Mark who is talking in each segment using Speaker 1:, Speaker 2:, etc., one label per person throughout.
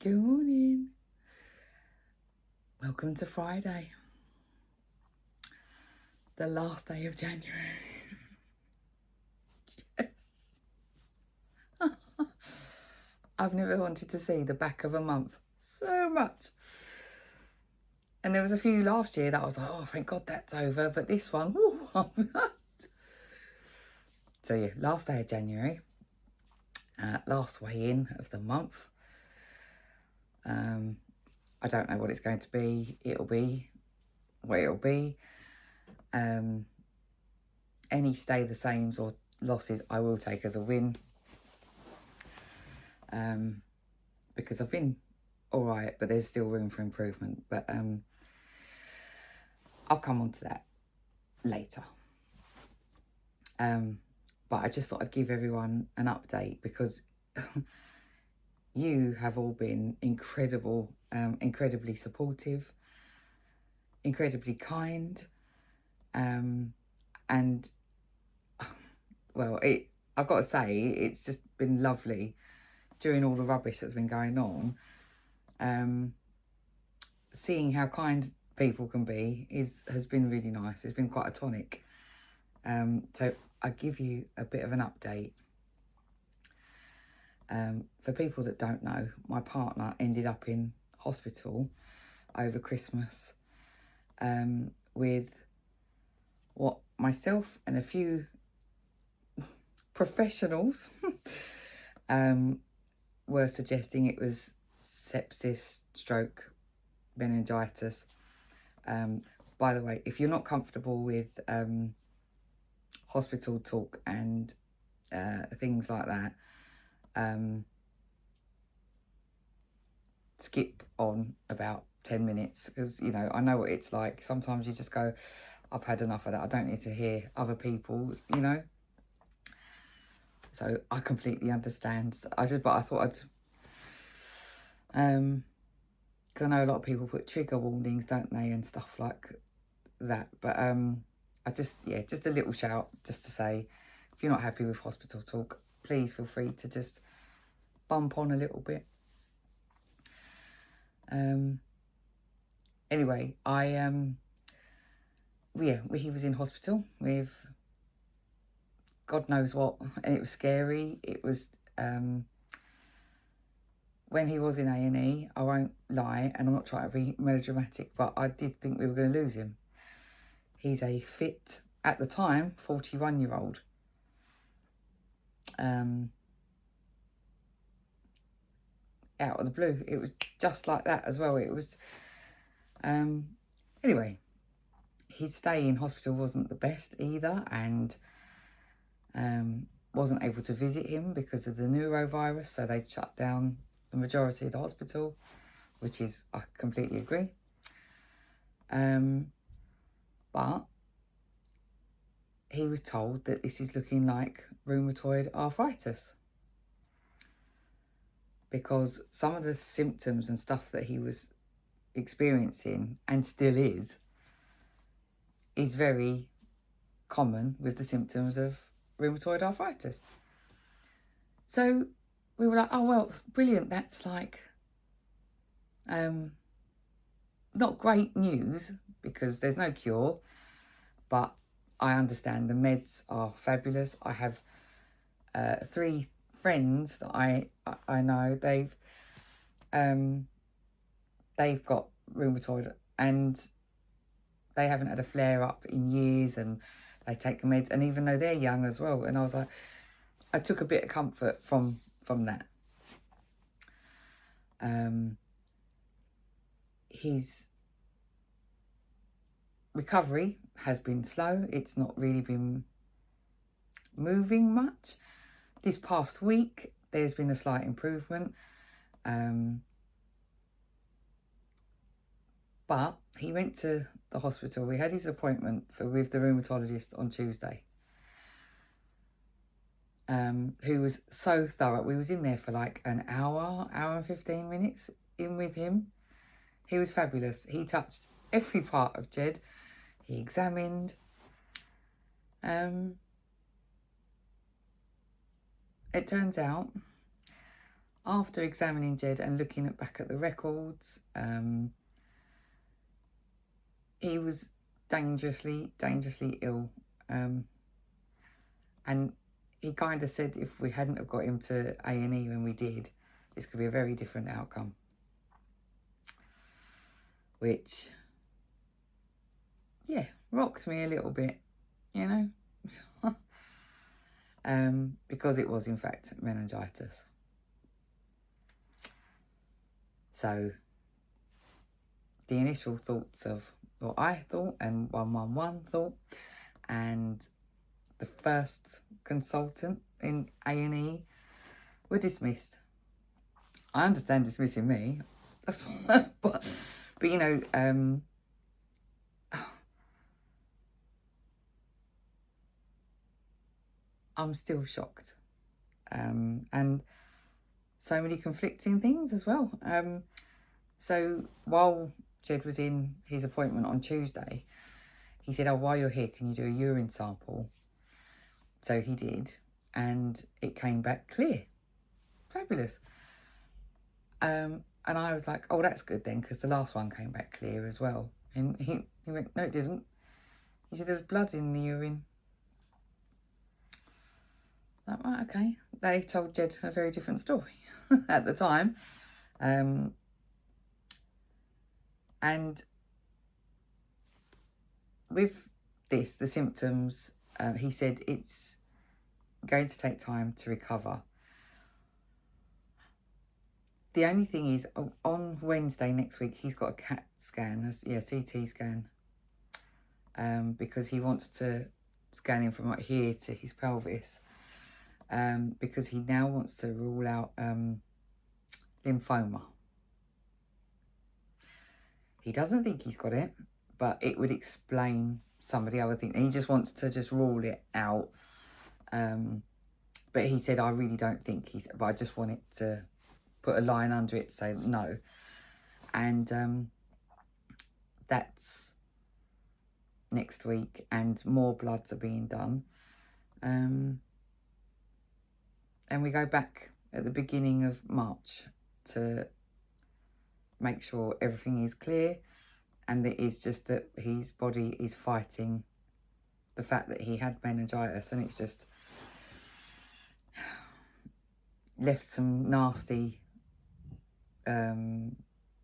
Speaker 1: Good morning. Welcome to Friday, the last day of January. Yes. I've never wanted to see the back of a month so much. And there was a few last year that I was like, oh, thank God that's over. But this one, woo, I'm not. So yeah, last day of January, last weigh in of the month. I don't know what it's going to be. It'll be what it'll be. Any stay the same or losses I will take as a win. Because I've been all right, but there's still room for improvement. But I'll come on to that later. But I just thought I'd give everyone an update because you have all been incredible, incredibly supportive, incredibly kind, and well, I've got to say, it's just been lovely during all the rubbish that's been going on. Seeing how kind people can be has been really nice. It's been quite a tonic. So I give you a bit of an update. For people that don't know, my partner ended up in hospital over Christmas with what myself and a few professionals were suggesting it was sepsis, stroke, meningitis. By the way, if you're not comfortable with hospital talk and things like that, skip on about 10 minutes because, you know, I know what it's like. Sometimes you just go, I've had enough of that. I don't need to hear other people, you know. So I completely understand. But I thought I'd, because I know a lot of people put trigger warnings, don't they, and stuff like that. But I just a little shout just to say, if you're not happy with hospital talk, please feel free to just bump on a little bit. Anyway, he was in hospital with God knows what, and it was scary. It was when he was in A&E, I won't lie, and I'm not trying to be melodramatic, but I did think we were going to lose him. He's a fit, at the time, 41-year-old. Out of the blue. It was just like that as well. It was... Anyway, his stay in hospital wasn't the best either, and wasn't able to visit him because of the neurovirus, so they'd shut down the majority of the hospital, which is, I completely agree. But he was told that this is looking like rheumatoid arthritis because some of the symptoms and stuff that he was experiencing and still is very common with the symptoms of rheumatoid arthritis. So we were like, oh, well, brilliant. That's like, not great news because there's no cure, but I understand the meds are fabulous. I have 3 friends that I know. They've got rheumatoid and they haven't had a flare up in years, and they take the meds, and even though they're young as well. And I was like, I took a bit of comfort from that. His recovery has been slow. It's not really been moving much. This past week, there's been a slight improvement. But he went to the hospital. We had his appointment with the rheumatologist on Tuesday, who was so thorough. We was in there for like an hour and 15 minutes in with him. He was fabulous. He touched every part of Jed. He examined. It turns out after examining Jed and looking back at the records, he was dangerously ill. And he kind of said if we hadn't have got him to A&E when we did, this could be a very different outcome. Which, yeah, rocked me a little bit, you know. Because it was in fact meningitis. So the initial thoughts of what I thought and 111 thought, and the first consultant in A&E were dismissed. I understand dismissing me, but you know, I'm still shocked, and so many conflicting things as well. So while Jed was in his appointment on Tuesday, he said, "Oh, while you're here, can you do a urine sample?" So he did, and it came back clear. Fabulous. And I was like, "Oh, that's good then," because the last one came back clear as well. And he went, "No, it didn't." He said, "There was blood in the urine." Like, right, okay. They told Jed a very different story at the time. And with this, the symptoms, he said it's going to take time to recover. The only thing is, on Wednesday next week, he's got a CAT scan, CT scan, because he wants to scan him from right here to his pelvis, because he now wants to rule out lymphoma. He doesn't think he's got it, but it would explain some of the other things. And he just wants to just rule it out. But he said, I really don't think but I just want it to put a line under it to say no. And that's next week, and more bloods are being done. And we go back at the beginning of March to make sure everything is clear, and it is just that his body is fighting the fact that he had meningitis, and it's just left some nasty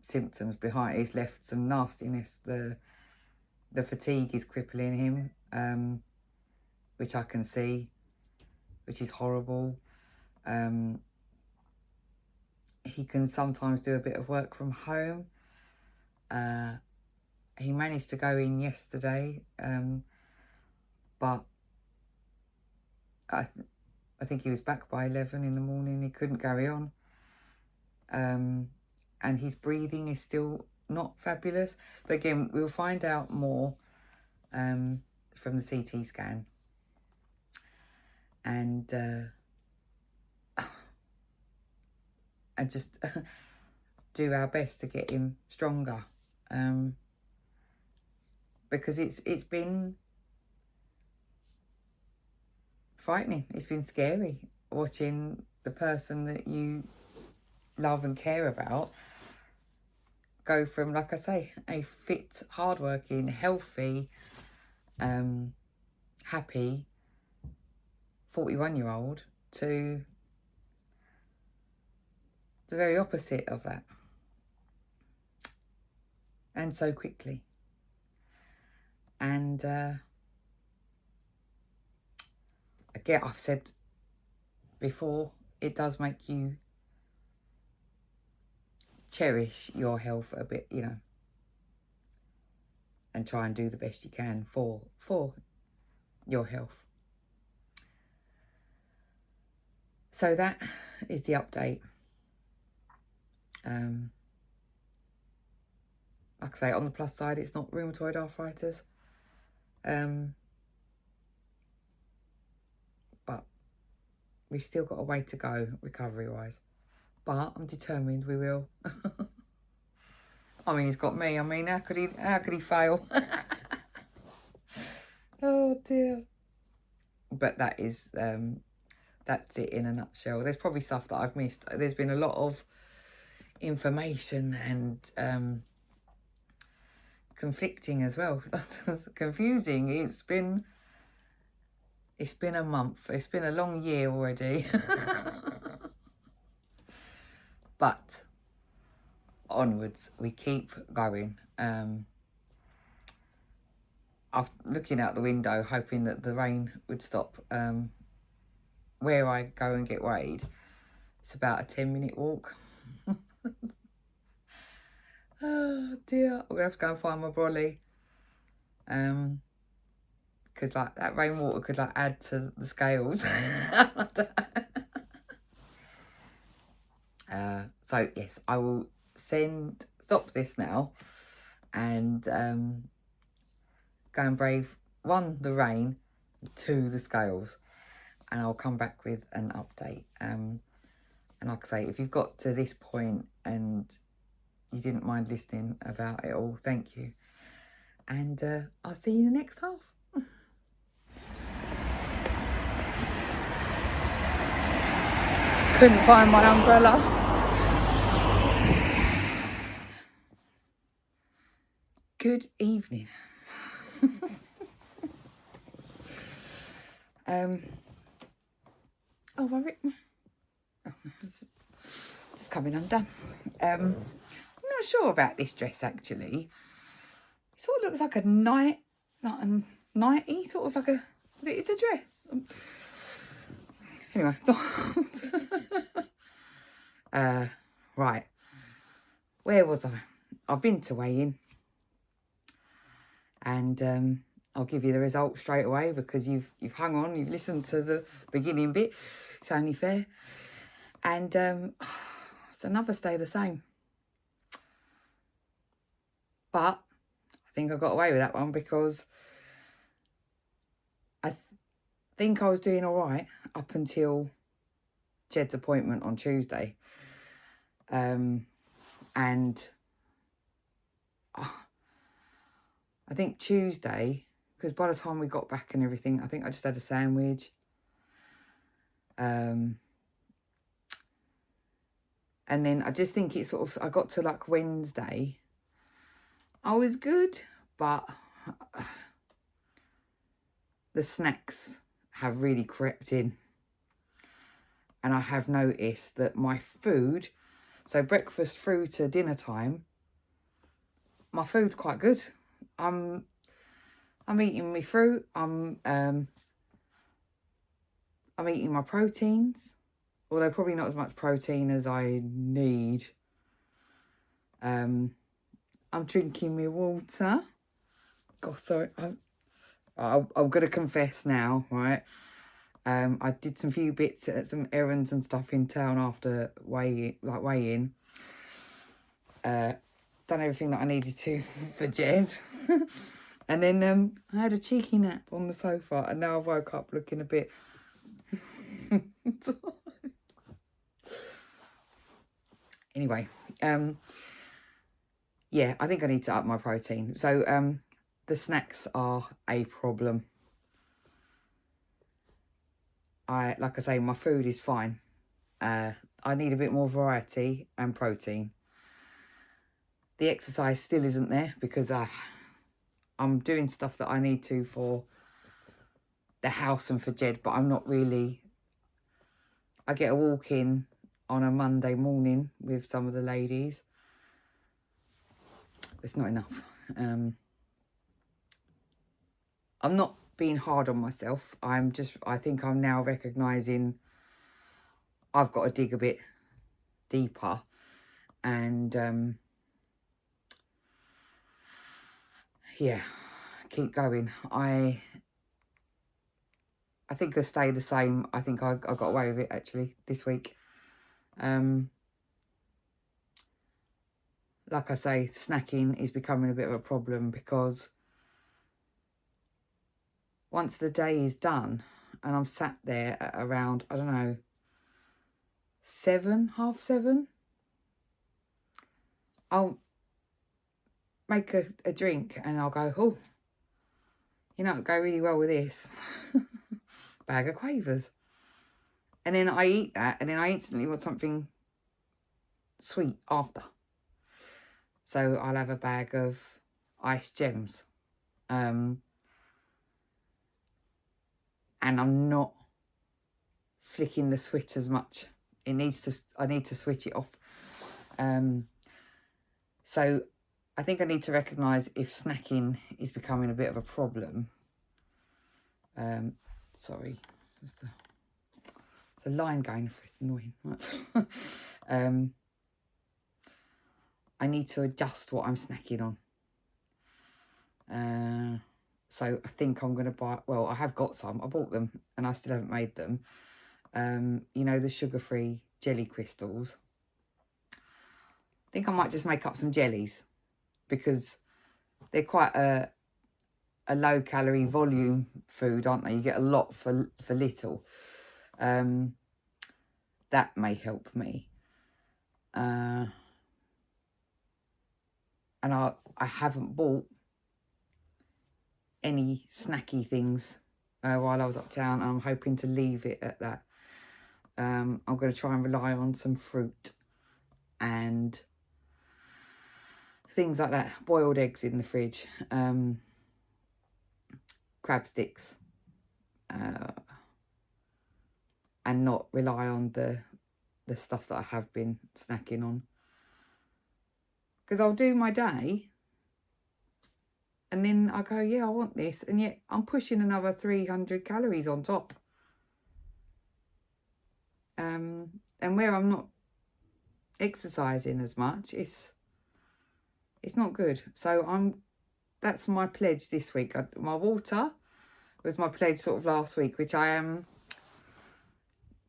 Speaker 1: symptoms behind. It's left some nastiness. The fatigue is crippling him, which I can see, which is horrible. He can sometimes do a bit of work from home. He managed to go in yesterday, but I think he was back by 11 in the morning. He couldn't carry on. And his breathing is still not fabulous. But again, we'll find out more from the CT scan. And just do our best to get him stronger. Because it's been frightening. It's been scary watching the person that you love and care about go from, like I say, a fit, hardworking, healthy, happy 41-year-old to the very opposite of that. And so quickly. And again, I've said before, it does make you cherish your health a bit, you know, and try and do the best you can for your health. So that is the update. Like I say, on the plus side, it's not rheumatoid arthritis. But we've still got a way to go recovery-wise. But I'm determined we will. I mean, he's got me. I mean, how could he fail? Oh dear. But that is that's it in a nutshell. There's probably stuff that I've missed. There's been a lot of information and conflicting as well. That's confusing. It's been a month. It's been a long year already. But onwards, we keep going. I'm looking out the window, hoping that the rain would stop. Where I go and get weighed, it's about a 10-minute walk. Oh dear, I'm gonna have to go and find my brolly. Because like that rainwater could like add to the scales. So yes, I will stop this now and go and brave 1, the rain, 2, the scales, and I'll come back with an update. And like I say, if you've got to this point and you didn't mind listening about it all, thank you. And I'll see you in the next half. Couldn't find my umbrella. Good evening. Oh, I written. Oh, it's just coming undone. I'm not sure about this dress actually. It sort of looks like a nightie, sort of like a, but it is a dress. Anyway, right. Where was I? I've been to weigh-in, and I'll give you the result straight away because you've hung on, you've listened to the beginning bit. It's only fair. And it's another stay the same. But I think I got away with that one because I think I was doing all right up until Jed's appointment on Tuesday. And I think Tuesday, because by the time we got back and everything, I think I just had a sandwich. And then I just think it sort of, I got to like Wednesday, I was good, but the snacks have really crept in. And I have noticed that my food, so breakfast through to dinner time, my food's quite good. I'm eating my fruit. I'm eating my proteins, although probably not as much protein as I need. I'm drinking my water. God, sorry. I'm going to confess now, right? I did some few bits at some errands and stuff in town after weigh-in. Done everything that I needed to for Jed. And then I had a cheeky nap on the sofa, and now I woke up looking a bit... Anyway, yeah, I think I need to up my protein. So the snacks are a problem. Like I say, my food is fine. I need a bit more variety and protein. The exercise still isn't there because I'm doing stuff that I need to for the house and for Jed, but I'm not really... I get a walk in on a Monday morning with some of the ladies. It's not enough. I'm not being hard on myself. I think I'm now recognising I've got to dig a bit deeper. And yeah, keep going. I think I'll stay the same. I think I got away with it actually this week. Like I say, snacking is becoming a bit of a problem because once the day is done and I'm sat there at around, I don't know, 7, half 7, I'll make a drink and I'll go, oh, you know, it'll go really well with this. Bag of Quavers. And then I eat that, and then I instantly want something sweet after. So I'll have a bag of Ice Gems. And I'm not flicking the switch as much. I need to switch it off. So I think I need to recognise if snacking is becoming a bit of a problem. Sorry, there's a line going for it. It's annoying. I need to adjust what I'm snacking on. So I think I'm going to buy, well, I have got some. I bought them and I still haven't made them. You know, the sugar-free jelly crystals. I think I might just make up some jellies because they're quite a low-calorie volume food, aren't they? You get a lot for little. That may help me. And I haven't bought any snacky things while I was uptown. I'm hoping to leave it at that. I'm going to try and rely on some fruit and things like that. Boiled eggs in the fridge. Crab sticks. And not rely on the stuff that I have been snacking on. Because I'll do my day and then I go, yeah, I want this. And yet I'm pushing another 300 calories on top. And where I'm not exercising as much, it's not good. So that's my pledge this week. My water was my pledge sort of last week, which I am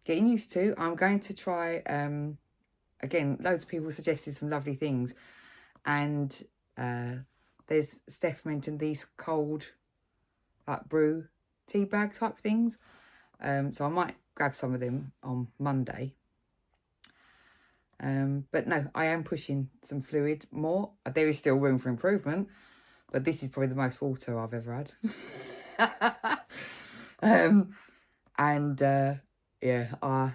Speaker 1: getting used to. I'm going to try, again, loads of people suggested some lovely things. And there's Steph mentioned these cold, like brew tea bag type things. So I might grab some of them on Monday. But no, I am pushing some fluid more. There is still room for improvement, but this is probably the most water I've ever had. Yeah, I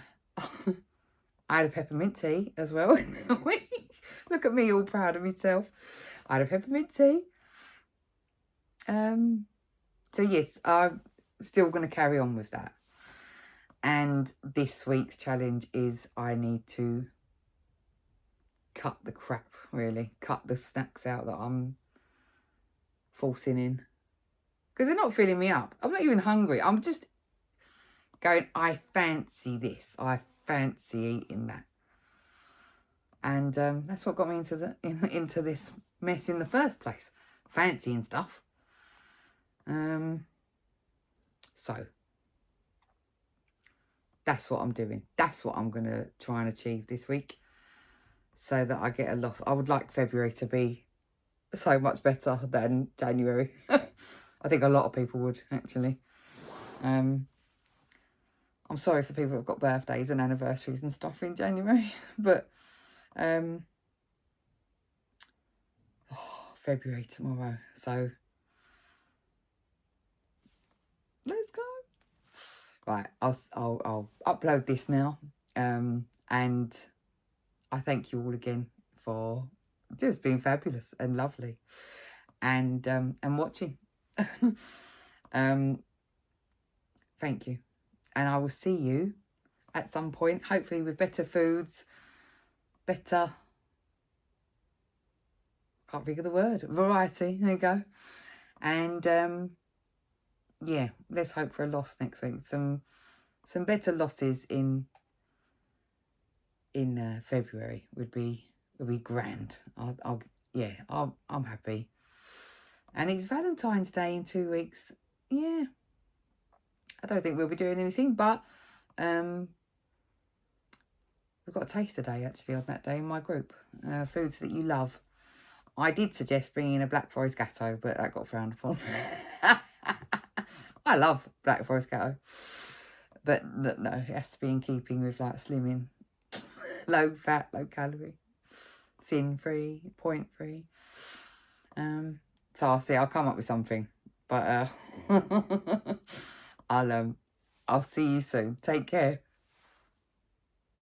Speaker 1: had a peppermint tea as well. Look at me all proud of myself. I had a peppermint tea. So yes, I'm still going to carry on with that. And this week's challenge is I need to cut the crap, really. Cut the snacks out that I'm forcing in. Because they're not filling me up. I'm not even hungry. I'm just going, I fancy this. I fancy eating that. And that's what got me into this mess in the first place. Fancying stuff. So that's what I'm doing. That's what I'm going to try and achieve this week. So that I get a loss. I would like February to be so much better than January. I think a lot of people would, actually. I'm sorry for people who've got birthdays and anniversaries and stuff in January. But February tomorrow. So let's go. Right, I'll upload this now. And I thank you all again for just being fabulous and lovely and watching. Thank you. And I will see you at some point, hopefully with better foods, better, can't think of the word, variety, there you go. And yeah, let's hope for a loss next week. Some better losses in February would be grand. I'm happy. And it's Valentine's Day in 2 weeks. Yeah, I don't think we'll be doing anything, but we've got a taster day actually on that day in my group. Foods that you love. I did suggest bringing a Black Forest Gatto, but that got frowned upon. I love Black Forest Gatto, but no, it has to be in keeping with like slimming, low fat, low calorie, sin free, point free. So I'll come up with something, but I'll see you soon. Take care.